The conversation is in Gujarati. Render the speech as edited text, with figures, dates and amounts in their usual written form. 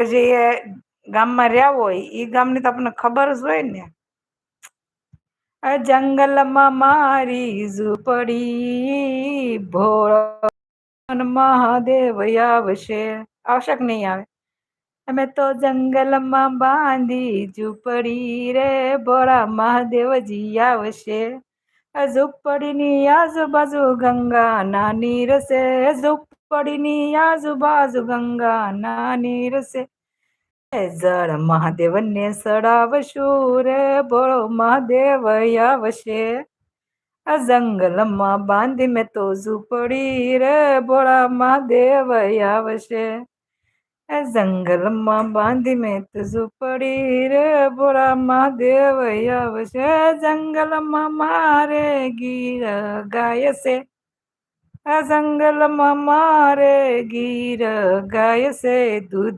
જે ગામમાં રહ્યા હોય એ ગામની તો આપણને ખબર જ હોય ને. આ જંગલમાં મારી ઝૂંપડી ભોળા મહાદેવ આવશે. આવશે કે નહીં આવે? અમે તો જંગલમાં બાંધી ઝૂંપડી રે ભોળા મહાદેવજી આવશે. ઝૂંપડીની આજુબાજુ ગંગા ના નીર છે. ઝૂંપડીની આજુબાજુ ગંગા ના નીર છે. જળ મહાદેવને સડાવશું રે ભોળો મહાદેવ આવશે. આ જંગલમાં બાંધી મેં તો ઝૂંપડી રે ભોળા મહાદેવ આવશે. જંગલમાં બાંધી મેં તો ઝૂંપડી રે ભોળા મહાદેવ આવશે. જંગલમાં મારે ગીર ગાય છે. આ જંગલમાં મારે ગીર ગાય છે. દૂધ